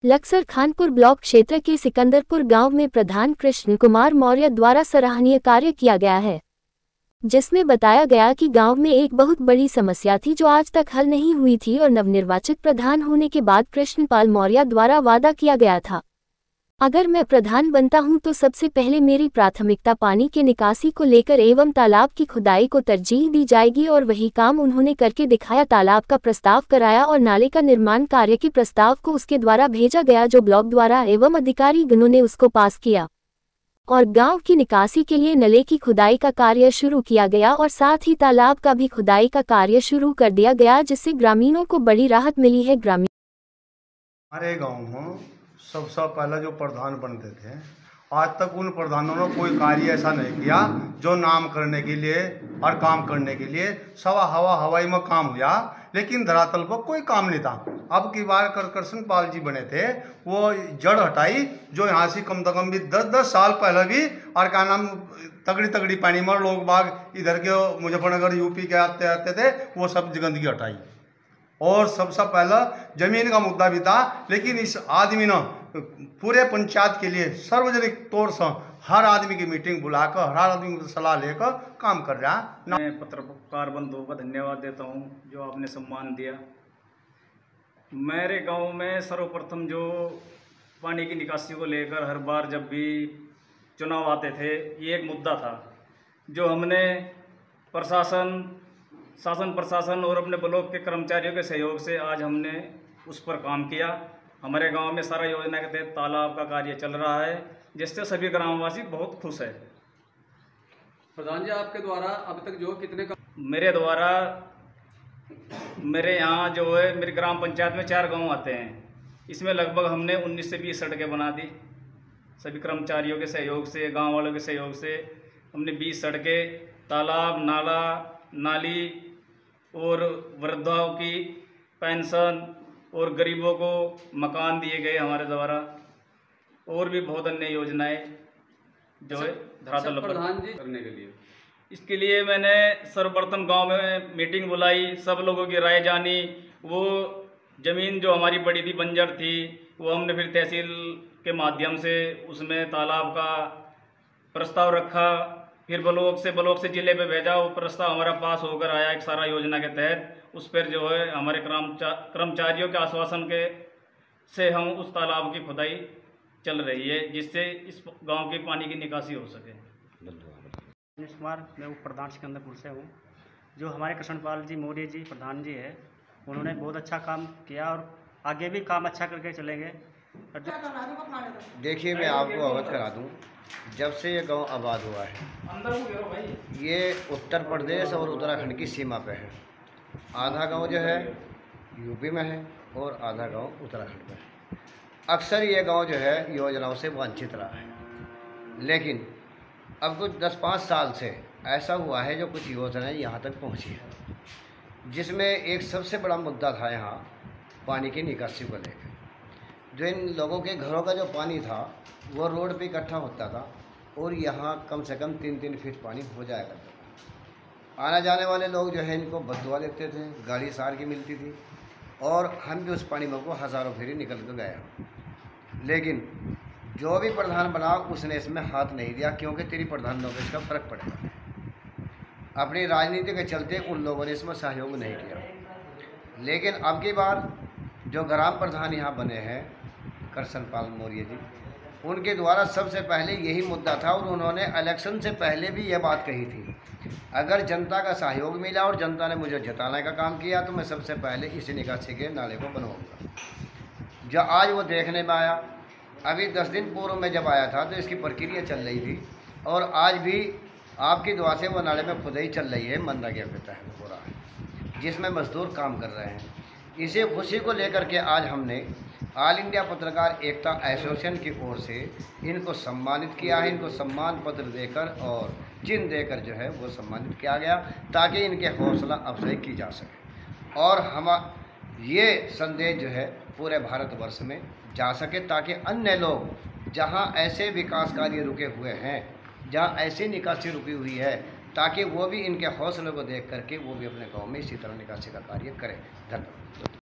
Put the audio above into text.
Laksar Khanpur block क्षेत्र के सिकंदरपुर गांव में प्रधान कृष्ण कुमार मौर्य द्वारा सराहनीय कार्य किया गया है, जिसमें बताया गया कि गांव में एक बहुत बड़ी समस्या थी जो आज तक हल नहीं हुई थी और नवनिर्वाचित प्रधान होने के बाद कृष्णपाल मौर्य द्वारा वादा किया गया था, अगर मैं प्रधान बनता हूं तो सबसे पहले मेरी प्राथमिकता पानी के निकासी को लेकर एवं तालाब की खुदाई को तरजीह दी जाएगी और वही काम उन्होंने करके दिखाया। तालाब का प्रस्ताव कराया और नाले का निर्माण कार्य के प्रस्ताव को उसके द्वारा भेजा गया जो ब्लॉक द्वारा एवं अधिकारी गणों ने उसको पास किया और गांव की निकासी के लिए नले की खुदाई का कार्य शुरू किया गया और साथ ही तालाब का भी खुदाई का कार्य शुरू कर दिया गया, जिससे ग्रामीणों को बड़ी राहत मिली है। हमारे गांव में सबसे पहले जो प्रधान बनते थे, आज तक उन प्रधानों ने कोई कार्य ऐसा नहीं किया जो नाम करने के लिए और काम करने के लिए सवा हवाई में काम हुआ, लेकिन धरातल पर कोई काम नहीं था। अब की बार कृष्णपाल जी बने थे, वो जड़ हटाई जो यहाँ से कम से कम भी 10-10 साल पहले भी और क्या नाम तगड़ी पानी में लोग बाग इधर के मुजफ्फरनगर यूपी के आते थे, वो सब गंदगी हटाई। और सबसे पहला जमीन का मुद्दा भी था, लेकिन इस आदमी ने पूरे पंचायत के लिए सार्वजनिक तौर से हर आदमी की मीटिंग बुलाकर हर आदमी की सलाह लेकर काम कर रहा है। मैं पत्रकार बंधुओं का धन्यवाद देता हूं जो आपने सम्मान दिया। मेरे गांव में सर्वप्रथम जो पानी की निकासी को लेकर हर बार जब भी चुनाव आते थे, ये एक मुद्दा था जो हमने शासन प्रशासन और अपने ब्लॉक के कर्मचारियों के सहयोग से आज हमने उस पर काम किया। हमारे गांव में सारा योजना के तहत तालाब का कार्य चल रहा है, जिससे सभी ग्रामवासी बहुत खुश है। प्रधान जी, आपके द्वारा अब तक जो कितने मेरे द्वारा मेरे यहाँ जो है मेरी ग्राम पंचायत में 4 गांव आते हैं, इसमें लगभग हमने 19 से 20 सड़कें बना दी। सभी कर्मचारियों के सहयोग से, गांव वालों के सहयोग से हमने 20 सड़कें, तालाब, नाला, नाली और वृद्धाओं की पेंशन और गरीबों को मकान दिए गए हमारे द्वारा, और भी बहुत अन्य योजनाएं जो है धरातल पर प्रधान जी करने के लिए। इसके लिए मैंने सर्वप्रथम गांव में मीटिंग बुलाई, सब लोगों की राय जानी। वो ज़मीन जो हमारी पड़ी थी, बंजर थी, वो हमने फिर तहसील के माध्यम से उसमें तालाब का प्रस्ताव रखा, फिर ब्लॉक से जिले पे भेजा। वो प्रस्ताव हमारा पास होकर आया एक सारा योजना के तहत। उस पर जो है हमारे कर्मचारियों के आश्वासन के से हम उस तालाब की खुदाई चल रही है, जिससे इस गांव की पानी की निकासी हो सके। रमेश कुमार, मैं उप प्रधान सिकंदरपुर से हूँ। जो हमारे कृष्णपाल जी मौर्य जी प्रधान जी है, उन्होंने बहुत अच्छा काम किया और आगे भी काम अच्छा करके चलेंगे। देखिए, मैं आपको अवगत करा दूं, जब से ये गांव आबाद हुआ है, ये उत्तर प्रदेश और उत्तराखंड की सीमा पे है। आधा गांव जो है यूपी में है और आधा गांव उत्तराखंड में है। अक्सर ये गांव जो है योजनाओं से वंचित रहा है, लेकिन अब कुछ 10-5 साल से ऐसा हुआ है जो कुछ योजनाएं यहाँ तक पहुँची है, जिसमें एक सबसे बड़ा मुद्दा था यहाँ पानी की निकासी को लेकर। जो इन लोगों के घरों का जो पानी था वो रोड पे इकट्ठा होता था और यहाँ कम से कम 3-3 फीट पानी हो जाया करता था। आने जाने वाले लोग जो है इनको बददुआ देते थे, गाड़ी सार की मिलती थी और हम भी उस पानी में को हज़ारों फेरी निकल कर गया। लेकिन जो भी प्रधान बना उसने इसमें हाथ नहीं दिया, क्योंकि तेरी प्रधान लोगों इसका फ़र्क पड़ेगा। अपनी राजनीति के चलते उन लोगों ने इसमें सहयोग नहीं किया। लेकिन अब की बार जो ग्राम प्रधान यहाँ बने हैं कृष्णपाल मौर्य जी, उनके द्वारा सबसे पहले यही मुद्दा था और उन्होंने इलेक्शन से पहले भी यह बात कही थी, अगर जनता का सहयोग मिला और जनता ने मुझे जिताने का काम किया तो मैं सबसे पहले इसी निकासी के नाले को बनवाऊंगा। जो आज वो देखने में आया, अभी 10 दिन पूर्व में जब आया था तो इसकी प्रक्रिया चल रही थी और आज भी आपकी दुआ से वो नाले में खुदाई चल रही है, मनरेगा के तहत हो रहा है, जिसमें मजदूर काम कर रहे हैं। इसी खुशी को लेकर के आज हमने ऑल इंडिया पत्रकार एकता एसोसिएशन की ओर से इनको सम्मानित किया है। इनको सम्मान पत्र देकर और चिन्ह देकर जो है वो सम्मानित किया गया, ताकि इनके हौसला अफजाई की जा सके और हम ये संदेश जो है पूरे भारतवर्ष में जा सके, ताकि अन्य लोग जहां ऐसे विकास कार्य रुके हुए हैं, जहां ऐसी निकासी रुकी हुई है, ताकि वो भी इनके हौसले को देख करके वो भी अपने गाँव में इसी तरह निकासी का कार्य करें। धन्यवाद।